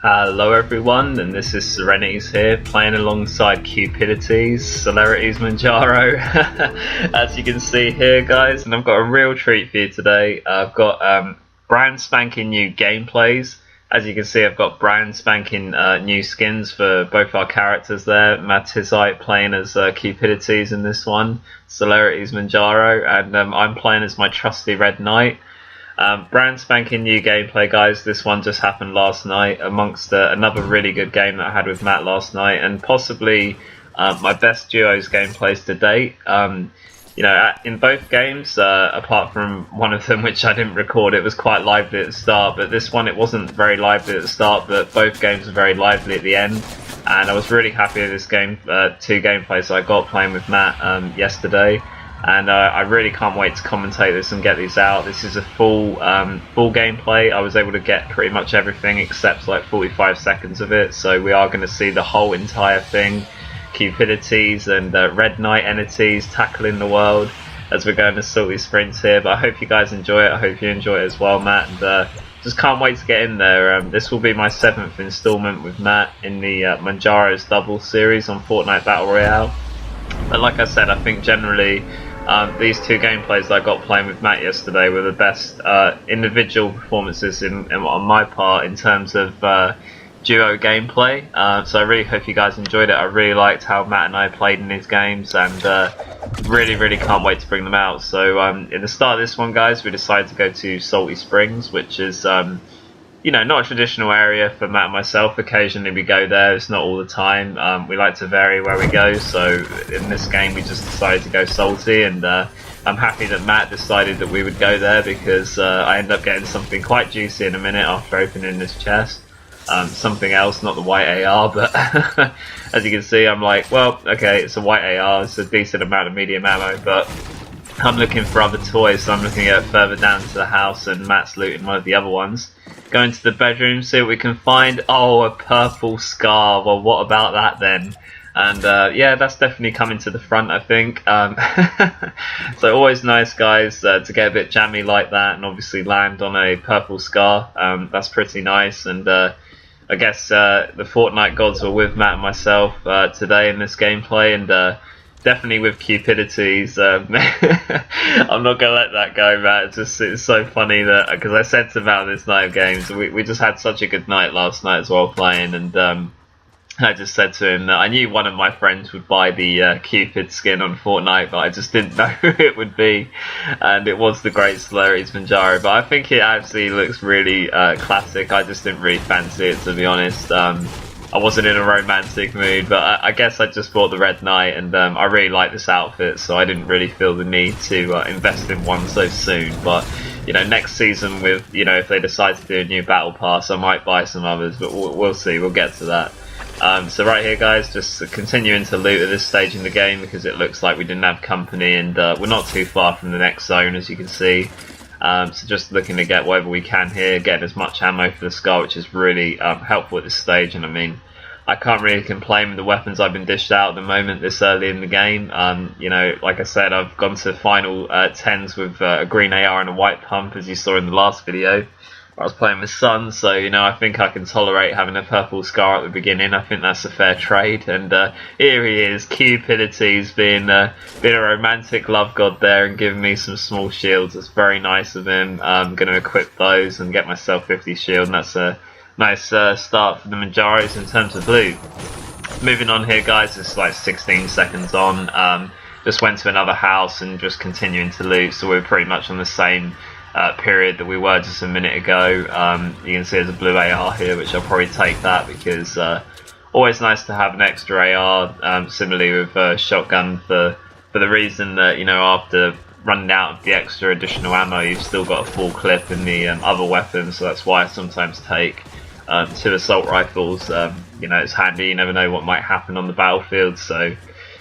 Hello everyone, and this is CelerityzZ here, playing alongside CupidityzZ, CelerityzZ Munjaro, as you can see here guys, and I've got a real treat for you today. I've got brand spanking new gameplays. As you can see, I've got brand spanking new skins for both our characters there. CelerityzZ playing as CupidityzZ in this one, CelerityzZ Munjaro, and I'm playing as my trusty Red Knight. Brand spanking new gameplay guys. This one just happened last night amongst another really good game that I had with Matt last night, and possibly my best duos gameplays to date. You know, in both games, apart from one of them which I didn't record, it was quite lively at the start, but this one it wasn't very lively at the start, but both games were very lively at the end, and I was really happy with this game, two gameplays I got playing with Matt yesterday. And I really can't wait to commentate this and get these out. This is a full gameplay. I was able to get pretty much everything except like 45 seconds of it. So we are going to see the whole entire thing. CupidityzZ and Red Knight entities tackling the world as we're going to sort these sprints here. But I hope you guys enjoy it. I hope you enjoy it as well, Matt. And just can't wait to get in there. This will be my 7th installment with Matt in the Munjaros Doubles series on Fortnite Battle Royale. But like I said, I think generally these two gameplays that I got playing with Matt yesterday were the best individual performances on my part in terms of duo gameplay. So I really hope you guys enjoyed it. I really liked how Matt and I played in these games, and really can't wait to bring them out. So in the start of this one, guys, we decided to go to Salty Springs, which is you know, not a traditional area for Matt and myself. Occasionally we go there, it's not all the time. We like to vary where we go, so in this game we just decided to go salty, and I'm happy that Matt decided that we would go there because I ended up getting something quite juicy in a minute after opening this chest. Something else, not the white AR, but as you can see I'm like, well, okay, it's a white AR, it's a decent amount of medium ammo, but I'm looking for other toys, so I'm looking at further down to the house, and Matt's looting one of the other ones. Go into the bedroom, see what we can find. Oh, a purple scar. Well, what about that then? And yeah, that's definitely coming to the front, I think. So always nice, guys, to get a bit jammy like that and obviously land on a purple scar. That's pretty nice. And I guess the Fortnite gods were with Matt and myself today in this gameplay, and definitely with CupidityzZ. I'm not gonna let that go, Matt. It's so funny that because I said to Matt this night of games, we just had such a good night last night as well playing, and I just said to him that I knew one of my friends would buy the Cupid skin on Fortnite, but I just didn't know who it would be, and it was the great CelerityzZ Munjaro. But I think it actually looks really classic. I just didn't really fancy it, to be honest. I wasn't in a romantic mood, but I guess I just bought the Red Knight, and I really like this outfit, so I didn't really feel the need to invest in one so soon. But you know, next season, with if they decide to do a new battle pass, I might buy some others, but we'll see. We'll get to that. So right here, guys, just continuing to loot at this stage in the game because it looks like we didn't have company, and we're not too far from the next zone, as you can see. So just looking to get whatever we can here, getting as much ammo for the scar, which is really helpful at this stage. And I mean, I can't really complain with the weapons I've been dished out at the moment this early in the game. You know, like I said, I've gone to final 10s with a green AR and a white pump, as you saw in the last video. I was playing with Sun, so you know, I think I can tolerate having a purple scar at the beginning. I think that's a fair trade. And here he is, CupidityzZ, being a romantic love god there and giving me some small shields. It's very nice of him. I'm going to equip those and get myself 50 shield, and that's a nice start for the Munjaros in terms of loot. Moving on here, guys, it's like 16 seconds on. Just went to another house and just continuing to loot, so we're pretty much on the same period that we were just a minute ago. You can see there's a blue AR here, which I'll probably take that because always nice to have an extra AR. Similarly with shotgun, for the reason that, you know, after running out of the extra additional ammo, you've still got a full clip in the other weapons, so that's why I sometimes take 2 assault rifles. You know, it's handy, you never know what might happen on the battlefield. So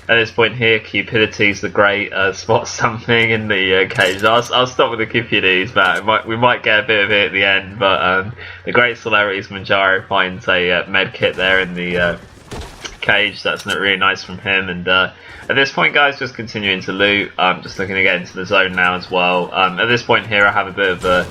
at this point here, CupidityzZ the Great spots something in the cage. I'll stop with the CupidityzZ, but we might get a bit of it at the end. But the Great CelerityzZ Munjaro finds a med kit there in the cage. That's not really nice from him. And at this point, guys, just continuing to loot. Just looking to get into the zone now as well. At this point here, I have a bit of a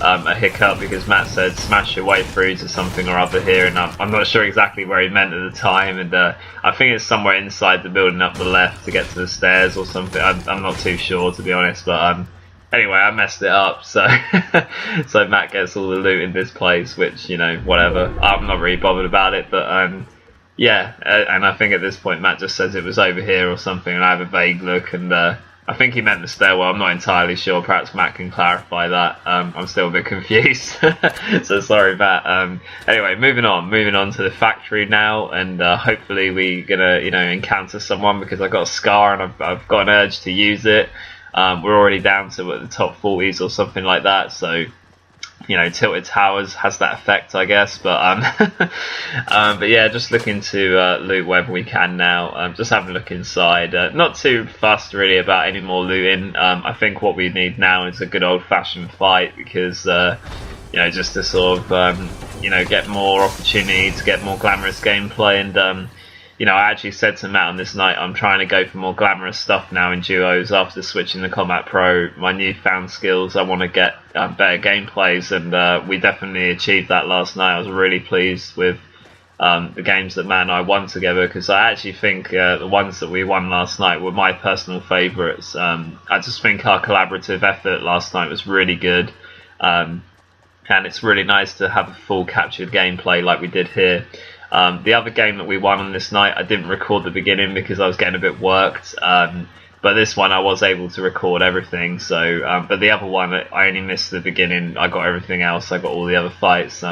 a hiccup because Matt said smash your way through to something or other here, and I'm not sure exactly where he meant at the time, and I think it's somewhere inside the building up the left to get to the stairs or something. I'm not too sure, to be honest, but anyway, I messed it up, so so Matt gets all the loot in this place, which, you know, whatever. I'm not really bothered about it, but yeah, and I think at this point Matt just says it was over here or something, and I have a vague look, and I think he meant the stairwell. I'm not entirely sure. Perhaps Matt can clarify that. I'm still a bit confused, so sorry, Matt. Anyway, moving on to the factory now, and hopefully we're gonna, you know, encounter someone, because I got a scar and I've got an urge to use it. We're already down to the top 40s or something like that, so, you know, Tilted Towers has that effect, I guess, but but yeah, just looking to loot wherever we can now. Just having a look inside. Not too fussed really about any more looting. I think what we need now is a good old-fashioned fight, because you know, just to sort of you know, get more opportunity to get more glamorous gameplay, and you know, I actually said to Matt on this night, I'm trying to go for more glamorous stuff now in duos after switching to Combat Pro. My newfound skills, I want to get better gameplays, and we definitely achieved that last night. I was really pleased with the games that Matt and I won together, because I actually think the ones that we won last night were my personal favourites. I just think our collaborative effort last night was really good, and it's really nice to have a full captured gameplay like we did here. The other game that we won on this night, I didn't record the beginning because I was getting a bit worked, but this one I was able to record everything. So, but the other one, I only missed the beginning. I got everything else. I got all the other fights.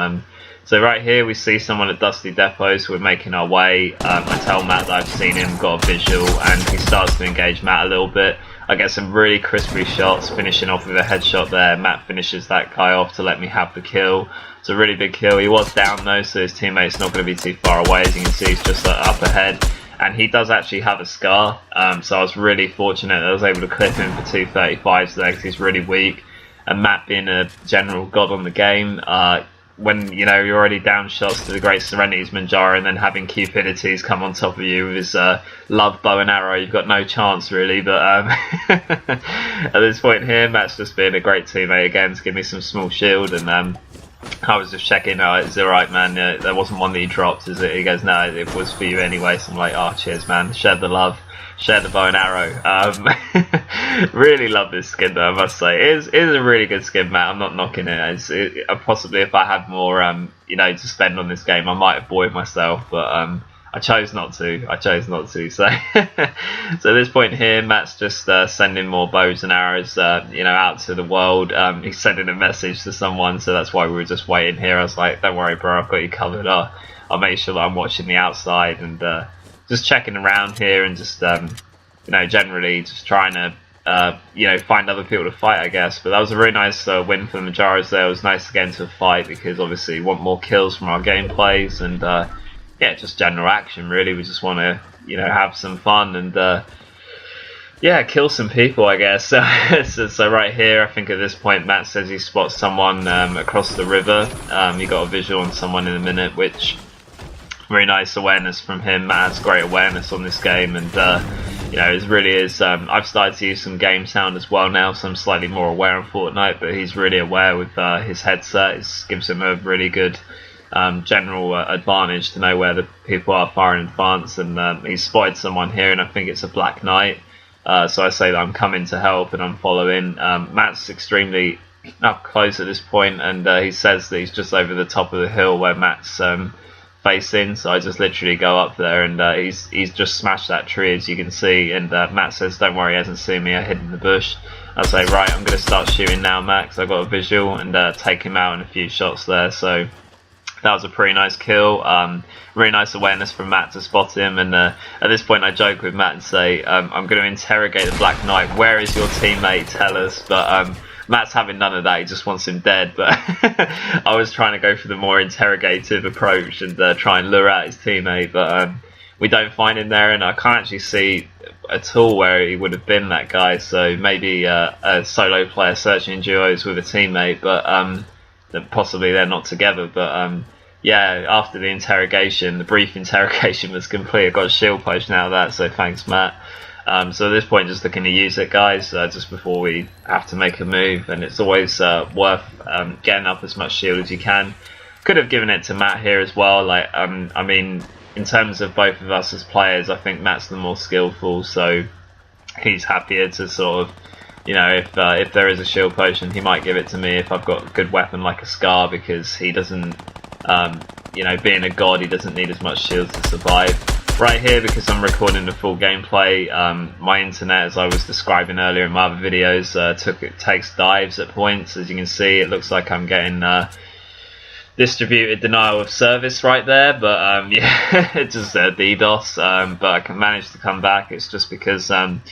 So right here we see someone at Dusty Depot, so we're making our way. I tell Matt that I've seen him, got a visual, and he starts to engage Matt a little bit. I get some really crispy shots, finishing off with a headshot there. Matt finishes that guy off to let me have the kill. It's a really big kill. He was down though, so his teammate's not going to be too far away. As you can see, he's just up ahead, and he does actually have a scar. So I was really fortunate that I was able to clip him for 235s there, because he's really weak. And Matt, being a general god on the game, when, you know, you're already down shots to the great CelerityzZ Munjaro, and then having CupidityzZ come on top of you with his love bow and arrow, you've got no chance really. But at this point here, Matt's just been a great teammate again to give me some small shield, and I was just checking, is it alright, man? There wasn't one that he dropped, is it? He goes, no, it was for you anyway. So I'm like, oh, cheers, man. Share the love. Share the bow and arrow. Really love this skin though, I must say. It is a really good skin, Matt. I'm not knocking it. Possibly if I had more, you know, to spend on this game, I might have bought it myself, but I chose not to. So, so at this point here, Matt's just sending more bows and arrows, you know, out to the world. He's sending a message to someone, so that's why we were just waiting here. I was like, don't worry, bro, I've got you covered. I'll make sure that I'm watching the outside, and just checking around here, and just you know, generally just trying to you know, find other people to fight, I guess. But that was a really nice win for the Munjaros there. It was nice to get into a fight, because obviously we want more kills from our gameplays, and yeah, just general action really. We just want to, you know, have some fun, and yeah, kill some people, I guess. So right here, I think at this point Matt says he spots someone across the river. He got a visual on someone in a minute, which really nice awareness from him. Matt has great awareness on this game, and you know, it really is. I've started to use some game sound as well now, so I'm slightly more aware of Fortnite, but he's really aware with his headset. It gives him a really good general advantage to know where the people are far in advance, and he's spotted someone here, and I think it's a Black Knight. So I say that I'm coming to help, and I'm following. Matt's extremely up close at this point, and he says that he's just over the top of the hill where Matt's facing, so I just literally go up there, and he's just smashed that tree, as you can see, and Matt says, don't worry, he hasn't seen me, I hid in the bush. I say, right, I'm going to start shooting now, Matt, 'cause I got a visual, and take him out in a few shots there. So that was a pretty nice kill. Really nice awareness from Matt to spot him, and at this point I joke with Matt and say, I'm going to interrogate the Black Knight. Where is your teammate? Tell us. But Matt's having none of that. He just wants him dead. But I was trying to go for the more interrogative approach and try and lure out his teammate. But we don't find him there, and I can't actually see at all where he would have been, that guy. So maybe a solo player searching duos with a teammate, but possibly they're not together. But yeah, after the interrogation, the brief interrogation was complete. I got a shield post now of that, so thanks, Matt. So at this point, just looking to use it, guys, just before we have to make a move, and it's always worth getting up as much shield as you can. Could have given it to Matt here as well. Like, I mean, in terms of both of us as players, I think Matt's the more skillful, so he's happier to sort of, you know, if there is a shield potion, he might give it to me if I've got a good weapon like a Scar, because he doesn't, you know, being a god, he doesn't need as much shields to survive. Right here, because I'm recording the full gameplay, my internet, as I was describing earlier in my other videos, takes dives at points. As you can see, it looks like I'm getting distributed denial of service right there, but yeah, it's just DDoS, but I can manage to come back. It's just because I'm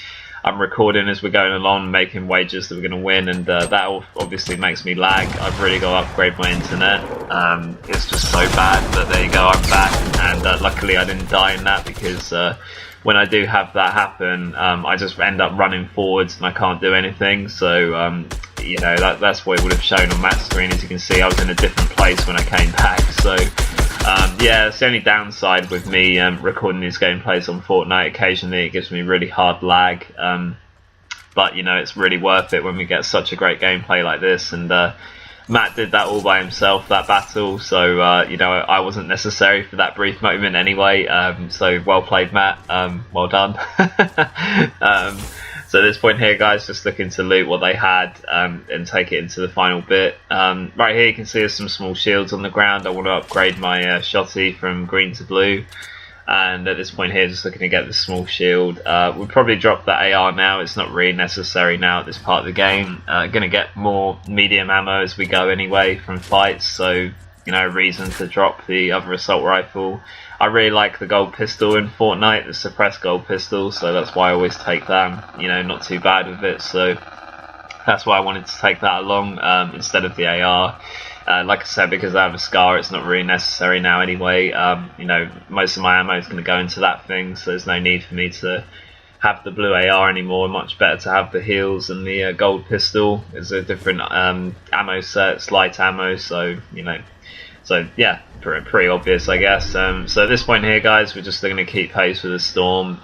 recording as we're going along, making wagers that we're going to win, and that obviously makes me lag. I've really got to upgrade my internet. It's just so bad, but there you go, I'm back, and luckily I didn't die in that, because when I do have that happen, I just end up running forwards and I can't do anything. So you know, that's what it would have shown on Matt's screen. As you can see, I was in a different place when I came back. So yeah, it's the only downside with me recording these gameplays on Fortnite. Occasionally it gives me really hard lag, but you know, it's really worth it when we get such a great gameplay like this. And Matt did that all by himself, that battle, so you know, I wasn't necessary for that brief moment anyway. So well played, Matt. Well done. So at this point here, guys, just looking to loot what they had and take it into the final bit. Right here you can see there's some small shields on the ground. I want to upgrade my shotty from green to blue. And at this point here, just looking to get the small shield. We'll probably drop that AR now. It's not really necessary now at this part of the game. Going to get more medium ammo as we go anyway from fights. So, you know, reason to drop the other assault rifle. I really like the gold pistol in Fortnite, the suppressed gold pistol, so that's why I always take that. You know, not too bad with it, so that's why I wanted to take that along instead of the AR. Like I said, because I have a Scar, it's not really necessary now anyway. You know, most of my ammo is going to go into that thing, so there's no need for me to have the blue AR anymore. Much better to have the heals and the gold pistol. It's a different ammo set, it's light ammo, so, you know. So yeah, pretty obvious, I guess. So at this point here, guys, we're just going to keep pace with the storm.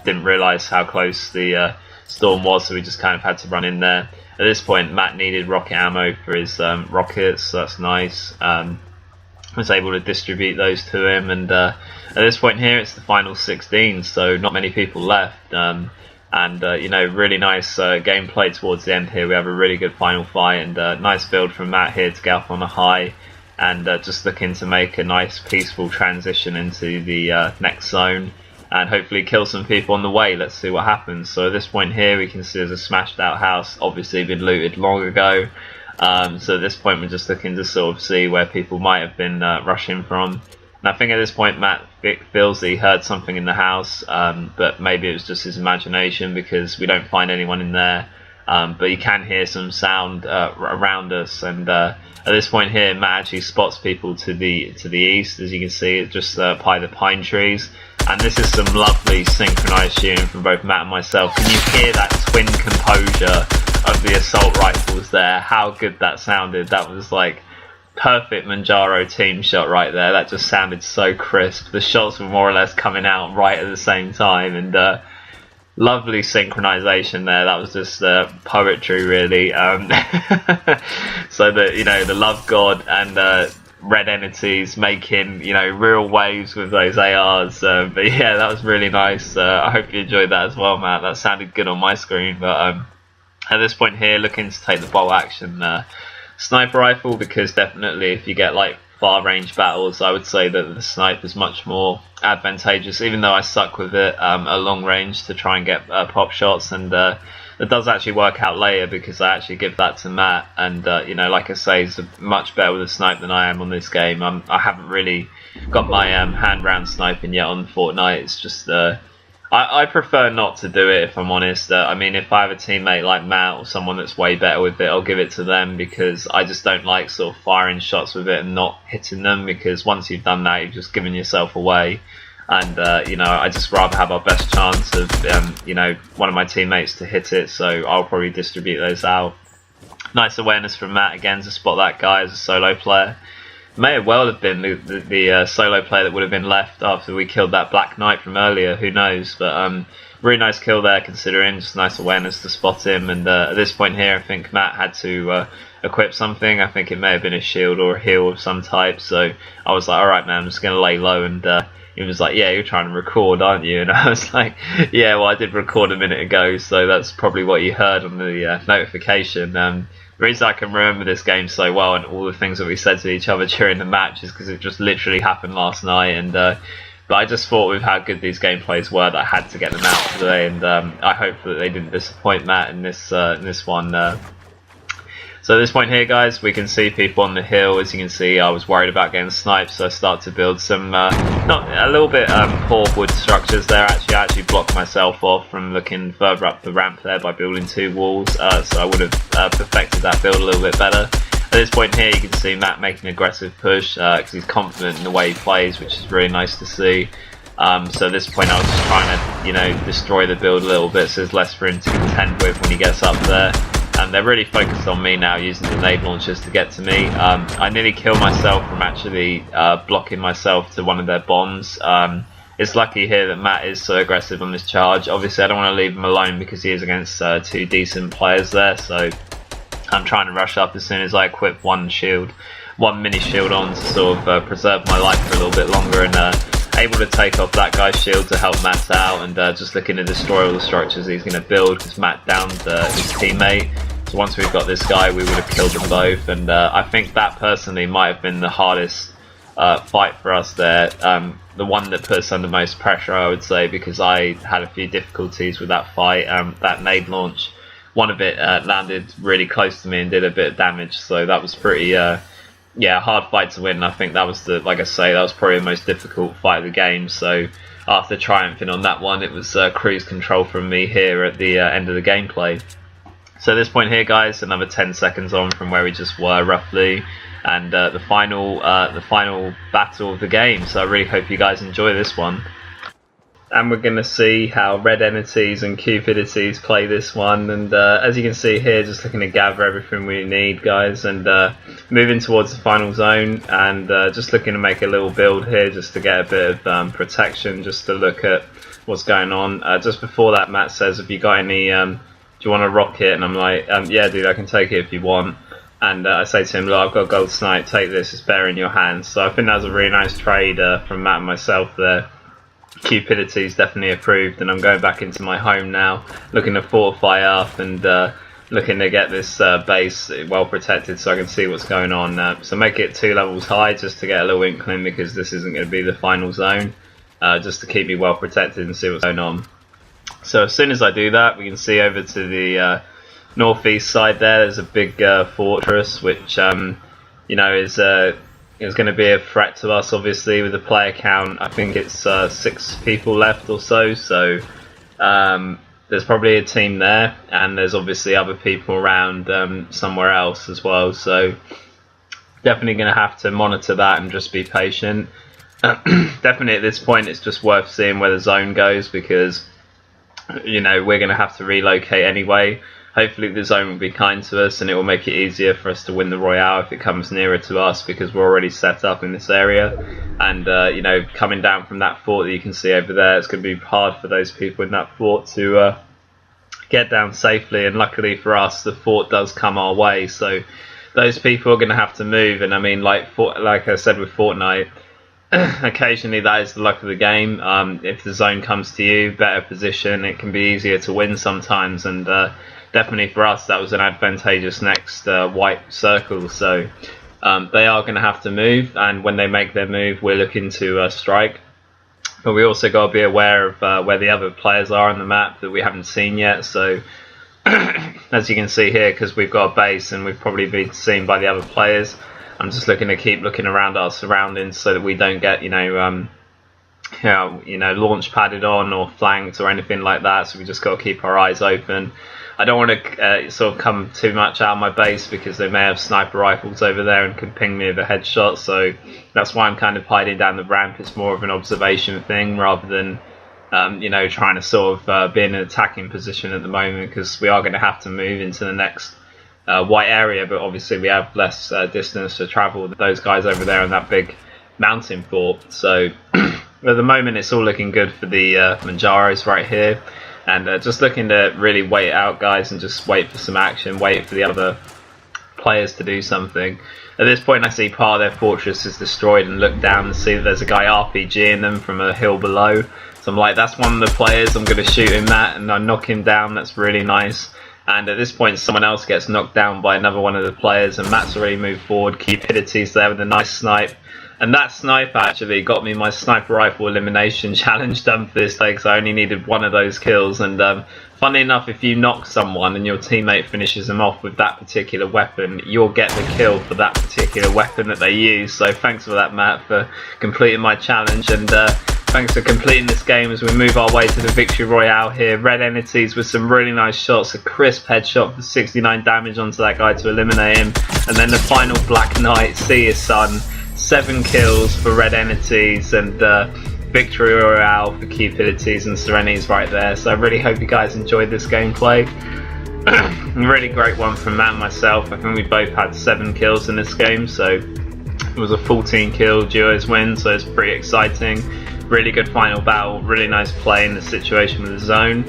Didn't realise how close the storm was, so we just kind of had to run in there. At this point, Matt needed rocket ammo for his rockets, so that's nice. Was able to distribute those to him, and at this point here, it's the final 16, so not many people left. And you know, really nice gameplay towards the end here. We have a really good final fight, and nice build from Matt here to get up on a high. And just looking to make a nice peaceful transition into the next zone and hopefully kill some people on the way. Let's see what happens. So at this point here we can see there's a smashed out house, obviously been looted long ago. So at this point we're just looking to sort of see where people might have been rushing from. And I think at this point Matt feels that he heard something in the house, but maybe it was just his imagination because we don't find anyone in there. But you can hear some sound around us, and at this point here, Matt actually spots people to the east, as you can see, it's just by the pine trees. And this is some lovely synchronized shooting from both Matt and myself. Can you hear that twin composure of the assault rifles there? How good that sounded! That was like perfect Munjaro team shot right there. That just sounded so crisp. The shots were more or less coming out right at the same time, and lovely synchronization there. That was just poetry, really. So that, you know, the love god and red entities making, you know, real waves with those ARs. But yeah, that was really nice. I hope you enjoyed that as well, Matt. That sounded good on my screen. But at this point here, looking to take the bolt action sniper rifle, because definitely if you get like far range battles, I would say that the sniper is much more advantageous, even though I suck with it at long range to try and get pop shots, and it does actually work out later because I actually give that to Matt, and you know, like I say, he's much better with a snipe than I am on this game. I haven't really got my hand round sniping yet on Fortnite. It's just I prefer not to do it, if I'm honest. I mean, if I have a teammate like Matt or someone that's way better with it, I'll give it to them, because I just don't like sort of firing shots with it and not hitting them, because once you've done that, you've just given yourself away. And you know, I just rather have our best chance of you know, one of my teammates to hit it, so I'll probably distribute those out. Nice awareness from Matt again to spot that guy as a solo player. May have well have been the solo player that would have been left after we killed that Black Knight from earlier, who knows. But really nice kill there considering, just nice awareness to spot him. And at this point here, I think Matt had to equip something. I think it may have been a shield or a heal of some type, so I was like, alright man, I'm just going to lay low. And he was like, yeah, you're trying to record, aren't you? And I was like, yeah, well, I did record a minute ago, so that's probably what you heard on the notification. The reason I can remember this game so well and all the things that we said to each other during the match is because it just literally happened last night. And but I just thought with how good these gameplays were that I had to get them out today, and I hope that they didn't disappoint Matt in this one. So at this point here, guys, we can see people on the hill. As you can see, I was worried about getting sniped, so I started to build some not a little bit poor wood structures there. I actually blocked myself off from looking further up the ramp there by building 2 walls, so I would have perfected that build a little bit better. At this point here, you can see Matt making an aggressive push because he's confident in the way he plays, which is really nice to see. So at this point, I was just trying to, destroy the build a little bit, so there's less for him to contend with when he gets up there. And they're really focused on me now, using the nade launchers to get to me. I nearly killed myself from actually blocking myself to one of their bombs. It's lucky here that Matt is so aggressive on this charge. Obviously, I don't want to leave him alone because he is against 2 decent players there. So I'm trying to rush up as soon as I equip one mini shield on to sort of preserve my life for a little bit longer, and able to take off that guy's shield to help Matt out, and just looking to destroy all the structures he's going to build because Matt downed his teammate. So once we've got this guy, we would have killed them both, and I think that personally might have been the hardest fight for us there. The one that put us under most pressure, I would say, because I had a few difficulties with that fight. That nade launch, one of it landed really close to me and did a bit of damage, so that was pretty hard fight to win. I think that was like I say, that was probably the most difficult fight of the game. So after triumphing on that one, it was cruise control from me here at the end of the gameplay. So at this point here, guys, another 10 seconds on from where we just were roughly, and the final battle of the game. So I really hope you guys enjoy this one. And we're going to see how Red Entities and CupidityzZ play this one. And as you can see here, just looking to gather everything we need, guys, and moving towards the final zone, and just looking to make a little build here just to get a bit of protection, just to look at what's going on. Just before that, Matt says, have you got any, do you want a rocket? And I'm like, yeah dude, I can take it if you want. And I say to him, look, I've got a gold snipe, take this, it's better in your hands. So I think that was a really nice trade from Matt and myself there. CupidityzZ definitely approved, and I'm going back into my home now, looking to fortify up and looking to get this base well protected so I can see what's going on. So make it 2 levels high just to get a little inkling, because this isn't going to be the final zone, just to keep me well protected and see what's going on. So as soon as I do that, we can see over to the northeast side there's a big fortress, which is going to be a threat to us, obviously, with the player count. I think it's 6 people left or so, so there's probably a team there, and there's obviously other people around somewhere else as well, so definitely going to have to monitor that and just be patient. Definitely at this point it's just worth seeing where the zone goes, because we're going to have to relocate anyway. Hopefully the zone will be kind to us, and it will make it easier for us to win the Royale if it comes nearer to us, because we're already set up in this area. And coming down from that fort that you can see over there, it's going to be hard for those people in that fort to get down safely. And luckily for us, the fort does come our way, so those people are going to have to move. And I mean, like I said with Fortnite, occasionally that is the luck of the game. If the zone comes to you, better position, it can be easier to win sometimes. And definitely for us, that was an advantageous next white circle. So they are going to have to move, and when they make their move, we're looking to strike. But we also got to be aware of where the other players are on the map that we haven't seen yet. So as you can see here, because we've got a base and we've probably been seen by the other players, I'm just looking to keep looking around our surroundings so that we don't get launch padded on or flanked or anything like that. So we just got to keep our eyes open. I don't want to sort of come too much out of my base, because they may have sniper rifles over there and could ping me with a headshot. So that's why I'm kind of hiding down the ramp. It's more of an observation thing rather than trying to sort of be in an attacking position at the moment, because we are going to have to move into the next white area, but obviously we have less distance to travel than those guys over there in that big mountain fort. So at the moment it's all looking good for the Munjaros right here. and just looking to really wait it out, guys, and just wait for some action, wait for the other players to do something. At this point I see part of their fortress is destroyed and look down and see that there's a guy RPGing them from a hill below. So I'm like, that's one of the players, I'm going to shoot him that, and I knock him down. That's really nice. And at this point someone else gets knocked down by another one of the players, and Matt's already moved forward. CupidityzZ there with a nice snipe. And that snipe actually got me my sniper rifle elimination challenge done for this day, because I only needed one of those kills. And funny enough, if you knock someone and your teammate finishes them off with that particular weapon, you'll get the kill for that particular weapon that they use. So thanks for that, Matt, for completing my challenge, and thanks for completing this game as we move our way to the victory royale here. Red entities with some really nice shots, a crisp headshot for 69 damage onto that guy to eliminate him, and then the final Black Knight, see his son. 7 kills for red entities, and victory royale for CupidityzZ and CelerityzZ right there. So I really hope you guys enjoyed this gameplay. Really great one from Matt and myself. I think we both had 7 kills in this game, so it was a 14 kill duos win, so it's pretty exciting. Really good final battle, really nice play in the situation with the zone,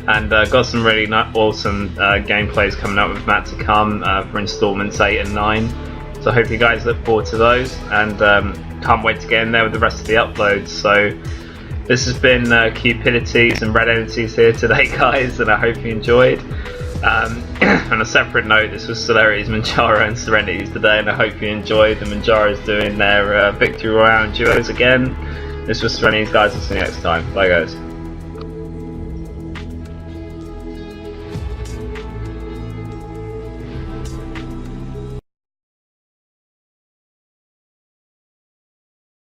and got some really awesome gameplays coming up with Matt to come for installments 8 and 9. So I hope you guys look forward to those, and can't wait to get in there with the rest of the uploads. So this has been CupidityzZ and Red Entities here today, guys, and I hope you enjoyed. On a separate note, this was CelerityzZ, Munjaros and CelerityzZ today, and I hope you enjoyed the Munjaros doing their victory royale duos again. This was CelerityzZ, guys. I'll see you next time. Bye, guys.